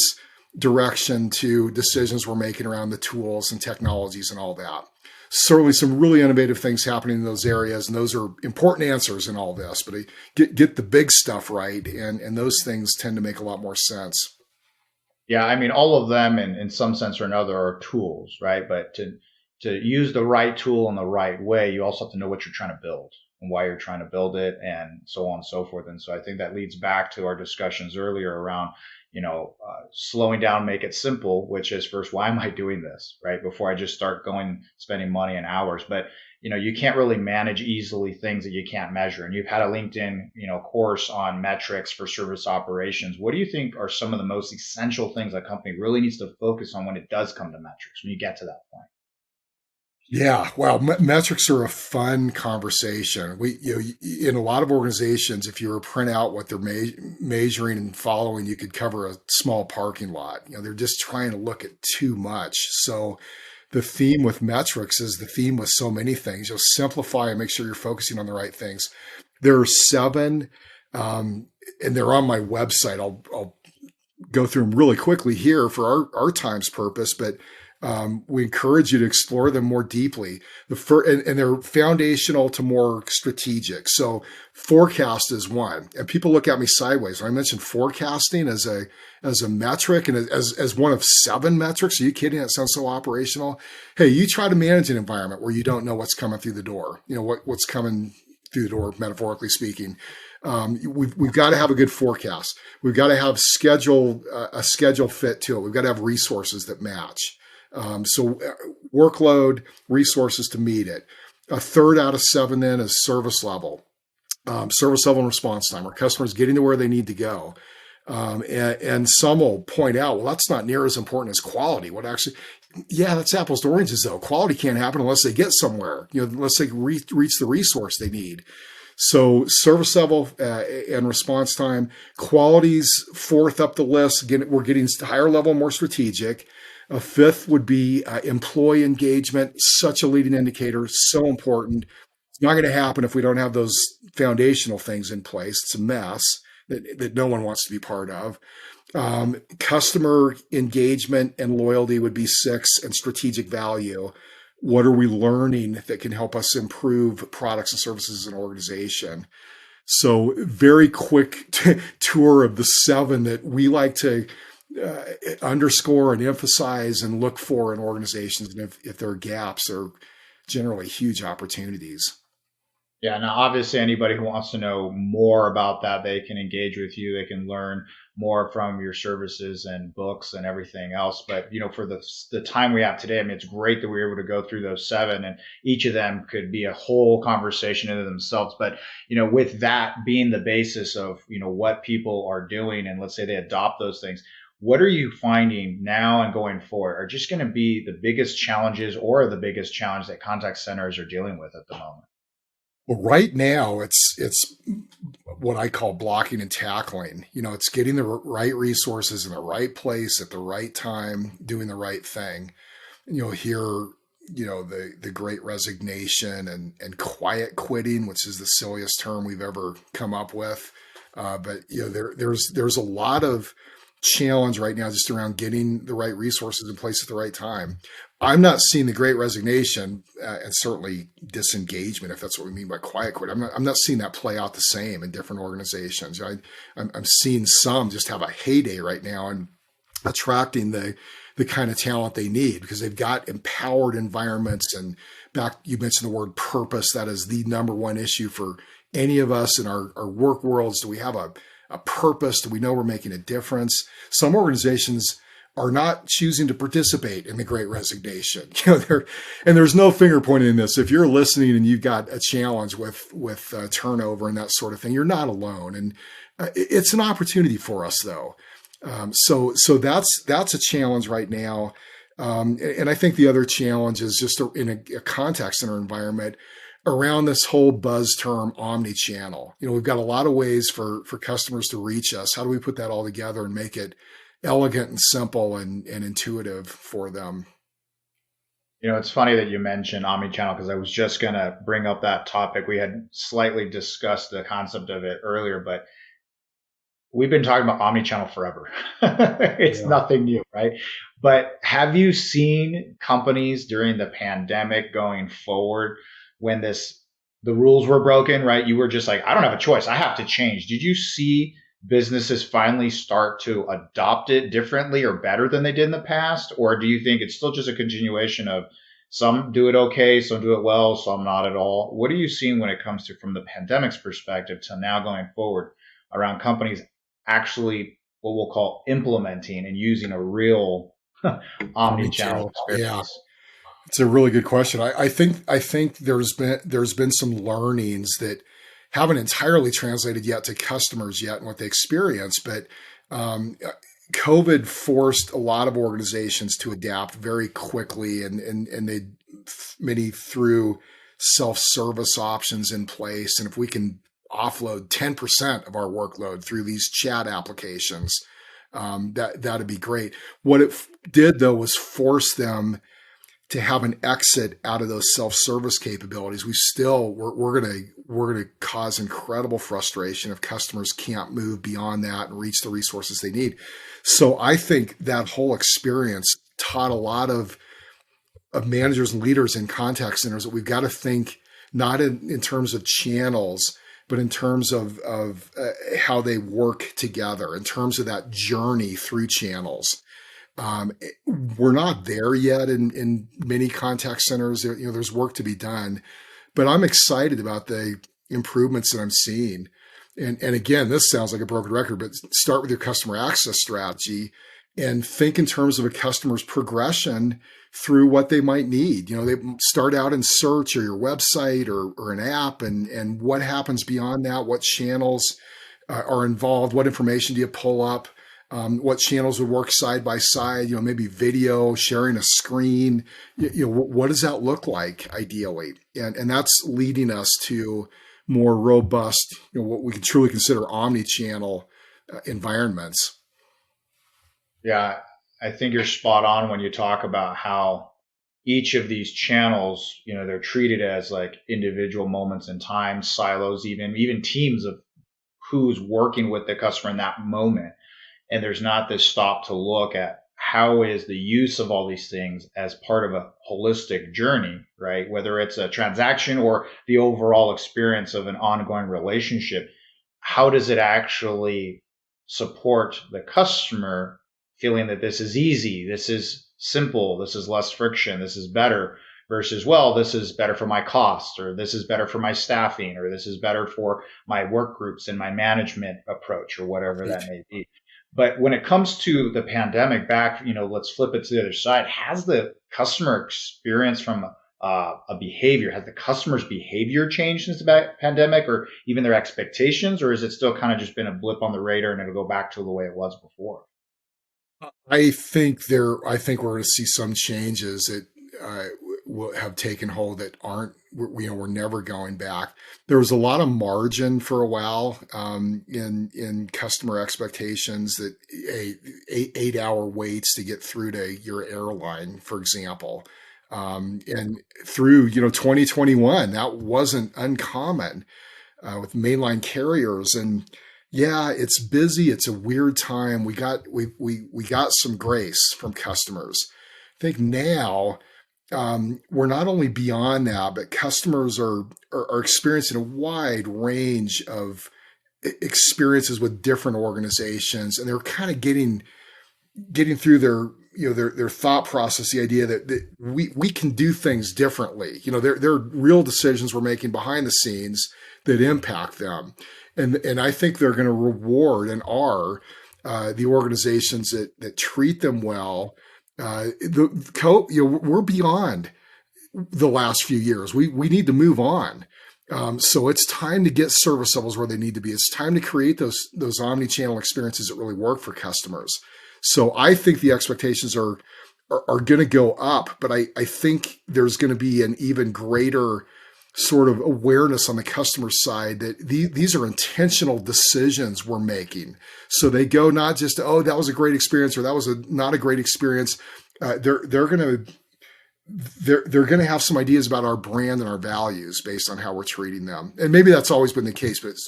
[SPEAKER 4] direction to decisions we're making around the tools and technologies and all that. Certainly some really innovative things happening in those areas, and those are important answers in all this, but get the big stuff right, and those things tend to make a lot more sense.
[SPEAKER 3] Yeah, I mean, all of them in some sense or another are tools, right? But to use the right tool in the right way, you also have to know what you're trying to build and why you're trying to build it, and so on and so forth. And so I think that leads back to our discussions earlier around, slowing down, make it simple, which is first, why am I doing this, right? Before I just start spending money and hours. But you can't really manage easily things that you can't measure. And you've had a LinkedIn, course on metrics for service operations. What do you think are some of the most essential things a company really needs to focus on when it does come to metrics, when you get to that point?
[SPEAKER 4] Yeah, wow. Metrics are a fun conversation. In a lot of organizations, if you were to print out what they're measuring and following, you could cover a small parking lot. They're just trying to look at too much. So the theme with metrics is the theme with so many things. You'll simplify and make sure you're focusing on the right things. There are 7, and they're on my website. I'll go through them really quickly here for our time's purpose, but we encourage you to explore them more deeply. And they're foundational to more strategic. So forecast is one, and people look at me sideways when I mentioned forecasting as a metric and as one of 7 metrics. Are you kidding? That sounds so operational. Hey, you try to manage an environment where you don't know what's coming through the door. What's coming through the door, metaphorically speaking. We've got to have a good forecast. We've got to have a schedule fit to it. We've got to have resources that match. So workload, resources to meet it. A third out of 7 then is service level. Service level and response time. Our customers getting to where they need to go. And some will point out, well, that's not near as important as quality. Yeah, that's apples to oranges though. Quality can't happen unless they get somewhere, unless they reach the resource they need. So service level and response time. Quality's 4th up the list. Again, we're getting higher level, more strategic. A 5th would be employee engagement, such a leading indicator, so important. It's not going to happen if we don't have those foundational things in place. It's a mess that no one wants to be part of. Customer engagement and loyalty would be 6, and strategic value. What are we learning that can help us improve products and services as an organization? So very quick tour of the 7 that we like to underscore and emphasize and look for in organizations. And if there are gaps, they're generally huge opportunities.
[SPEAKER 3] Yeah, now obviously anybody who wants to know more about that, they can engage with you, they can learn more from your services and books and everything else. But, for the time we have today, I mean, it's great that we were able to go through those 7, and each of them could be a whole conversation into themselves. But, with that being the basis of, what people are doing, and let's say they adopt those things, what are you finding now and going forward are just going to be the biggest challenges or the biggest challenge that contact centers are dealing with at the moment?
[SPEAKER 4] Well, right now it's what I call blocking and tackling. It's getting the right resources in the right place at the right time, doing the right thing. And you'll hear, the great resignation and quiet quitting, which is the silliest term we've ever come up with. But there's a lot of challenge right now just around getting the right resources in place at the right time. I'm not seeing the great resignation and certainly disengagement, if that's what we mean by quiet quit. I'm not seeing that play out the same in different organizations. I'm seeing some just have a heyday right now and attracting the kind of talent they need because they've got empowered environments. And back, you mentioned the word purpose. That is the number one issue for any of us in our work worlds. Do we have a purpose? Do we know we're making a difference? Some organizations are not choosing to participate in the great resignation. And there's no finger pointing in this. If you're listening and you've got a challenge with turnover and that sort of thing, you're not alone. And it's an opportunity for us, though. So that's a challenge right now. And I think the other challenge is just in a contact center environment around this whole buzz term omni-channel. We've got a lot of ways for customers to reach us. How do we put that all together and make it elegant and simple and intuitive for them?
[SPEAKER 3] It's funny that you mentioned omni-channel because I was just going to bring up that topic. We had slightly discussed the concept of it earlier, but we've been talking about omni-channel forever. It's nothing new, right? But have you seen companies during the pandemic going forward when the rules were broken, right? You were just like, I don't have a choice. I have to change. Did you see businesses finally start to adopt it differently or better than they did in the past? Or do you think it's still just a continuation of some do it okay, some do it well, some not at all? What are you seeing when it comes to from the pandemic's perspective to now going forward around companies actually what we'll call implementing and using a real omni-channel experience?
[SPEAKER 4] Yeah. It's a really good question. I think there's been some learnings that haven't entirely translated yet to customers yet and what they experience, but COVID forced a lot of organizations to adapt very quickly, and many threw self-service options in place. And if we can offload 10% of our workload through these chat applications, that'd be great. What it did though was force them to have an exit out of those self-service capabilities. We're going to cause incredible frustration if customers can't move beyond that and reach the resources they need. So I think that whole experience taught a lot of managers and leaders in contact centers that we've got to think not in terms of channels, but in terms of how they work together, in terms of that journey through channels. We're not there yet in many contact centers. There's work to be done, but I'm excited about the improvements that I'm seeing. And again, this sounds like a broken record, but start with your customer access strategy and think in terms of a customer's progression through what they might need. They start out in search or your website or an app, and what happens beyond that, what channels are involved, what information do you pull up? What channels would work side by side, maybe video, sharing a screen, what does that look like ideally? And that's leading us to more robust, what we can truly consider omni-channel environments.
[SPEAKER 3] Yeah, I think you're spot on when you talk about how each of these channels, they're treated as like individual moments in time, silos, even teams of who's working with the customer in that moment. And there's not this stop to look at how is the use of all these things as part of a holistic journey, right? Whether it's a transaction or the overall experience of an ongoing relationship, how does it actually support the customer feeling that this is easy, this is simple, this is less friction, this is better versus, well, this is better for my cost, or this is better for my staffing, or this is better for my work groups and my management approach, or whatever that may be. But when it comes to the pandemic back, let's flip it to the other side. Has the customer experience from a behavior, has the customer's behavior changed since the pandemic, or even their expectations, or is it still kind of just been a blip on the radar and it'll go back to the way it was before?
[SPEAKER 4] I think we're going to see some changes that will have taken hold that aren't, we're never going back. There was a lot of margin for a while in customer expectations that 8 hour waits to get through to your airline, for example. And through 2021, that wasn't uncommon with mainline carriers. And yeah, it's busy. It's a weird time. We got some grace from customers. I think now we're not only beyond that, but customers are experiencing a wide range of experiences with different organizations, and they're kind of getting through their thought process, the idea that we can do things differently. There are real decisions we're making behind the scenes that impact them. And I think they're going to reward and are the organizations that treat them well. We're beyond the last few years. We need to move on. So it's time to get service levels where they need to be. It's time to create those omni-channel experiences that really work for customers. So I think the expectations are going to go up, but I think there's going to be an even greater sort of awareness on the customer side that these are intentional decisions we're making. So they go not just, oh, that was a great experience or that was not a great experience. They're going to have some ideas about our brand and our values based on how we're treating them. And maybe that's always been the case, but it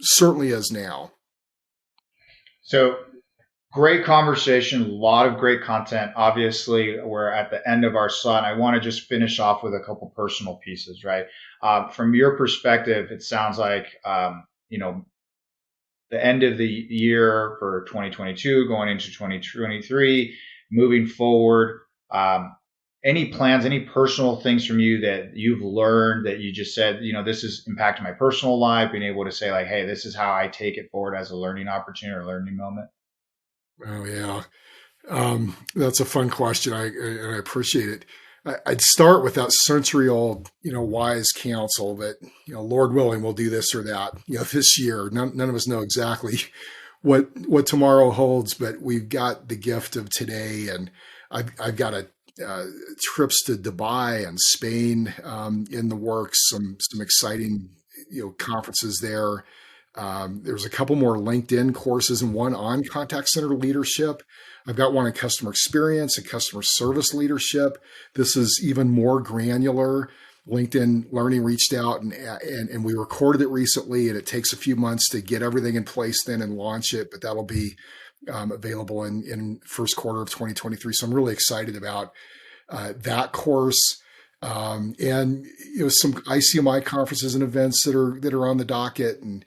[SPEAKER 4] certainly is now.
[SPEAKER 3] So great conversation, a lot of great content. Obviously, we're at the end of our slot. I want to just finish off with a couple personal pieces, right? From your perspective, it sounds like, the end of the year for 2022, going into 2023, moving forward, any plans, any personal things from you that you've learned that you just said, this has impacted my personal life, being able to say like, hey, this is how I take it forward as a learning opportunity or learning moment?
[SPEAKER 4] Oh yeah. That's a fun question. I appreciate it. I'd start with that century-old, wise counsel that, Lord willing, we'll do this or that, this year. None of us know exactly what tomorrow holds, but we've got the gift of today. And I've got trips to Dubai and Spain in the works, some exciting, conferences there. There's a couple more LinkedIn courses and one on contact center leadership. I've got one on customer experience and customer service leadership. This is even more granular. LinkedIn Learning reached out and we recorded it recently, and it takes a few months to get everything in place then and launch it, but that'll be available in first quarter of 2023. So I'm really excited about that course. And some ICMI conferences and events that are on the docket. And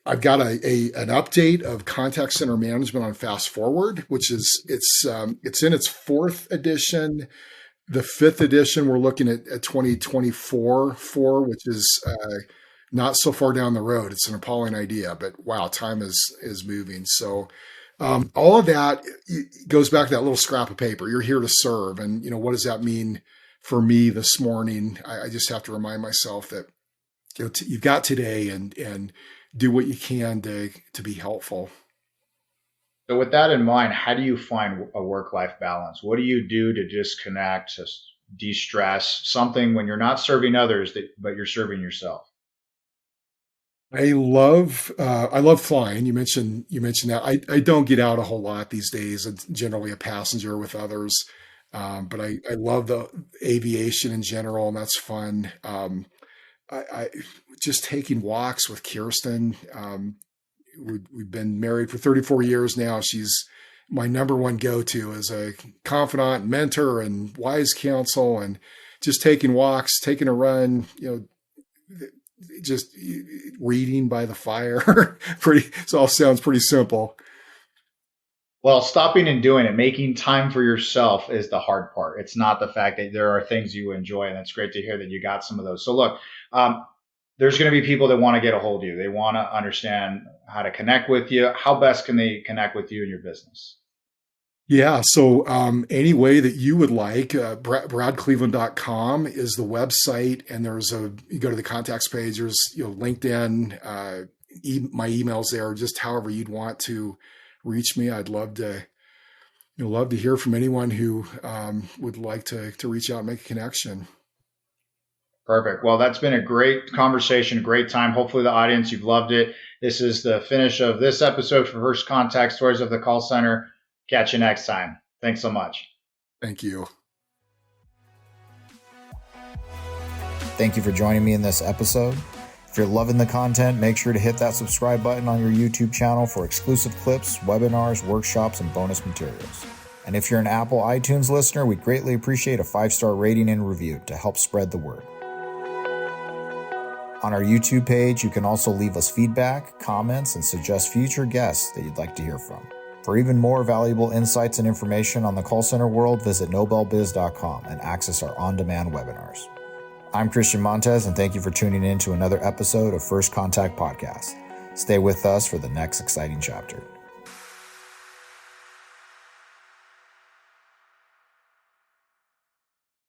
[SPEAKER 4] I've got an update of contact center management on Fast Forward, which is it's in its fourth edition. The fifth edition we're looking at 2024 for, which is not so far down the road. It's an appalling idea, but wow, time is moving. So all of that goes back to that little scrap of paper. You're here to serve, and what does that mean for me this morning? I just have to remind myself that you've got today, and do what you can to be helpful.
[SPEAKER 3] So with that in mind, how do you find a work-life balance? What do you do to disconnect, to de-stress, something when you're not serving others, but you're serving yourself?
[SPEAKER 4] I love flying. You mentioned that. I don't get out a whole lot these days. I'm generally a passenger with others. But I love the aviation in general, and that's fun. I just taking walks with Kirsten. We've been married for 34 years now. She's my number one go-to as a confidant, mentor, and wise counsel, and just taking walks, taking a run, just reading by the fire. It all sounds pretty simple.
[SPEAKER 3] Well, stopping and doing it, making time for yourself is the hard part. It's not the fact that there are things you enjoy, and it's great to hear that you got some of those. So look, there's going to be people that want to get a hold of you. They want to understand how to connect with you. How best can they connect with you and your business?
[SPEAKER 4] Yeah. So any way that you would like, bradcleveland.com is the website. And you go to the contacts page, there's, LinkedIn, my email's there, just however you'd want to reach me. I'd love to, love to hear from anyone who would like to reach out and make a connection.
[SPEAKER 3] Perfect. Well, that's been a great conversation, a great time. Hopefully the audience, you've loved it. This is the finish of this episode for First Contact Stories of the Call Center. Catch you next time. Thanks so much.
[SPEAKER 4] Thank you.
[SPEAKER 2] Thank you for joining me in this episode. If you're loving the content, make sure to hit that subscribe button on your YouTube channel for exclusive clips, webinars, workshops, and bonus materials. And if you're an Apple iTunes listener, we'd greatly appreciate a 5-star rating and review to help spread the word. On our YouTube page, you can also leave us feedback, comments, and suggest future guests that you'd like to hear from. For even more valuable insights and information on the call center world, visit nobelbiz.com and access our on-demand webinars. I'm Christian Montez, and thank you for tuning in to another episode of First Contact Podcast. Stay with us for the next exciting chapter.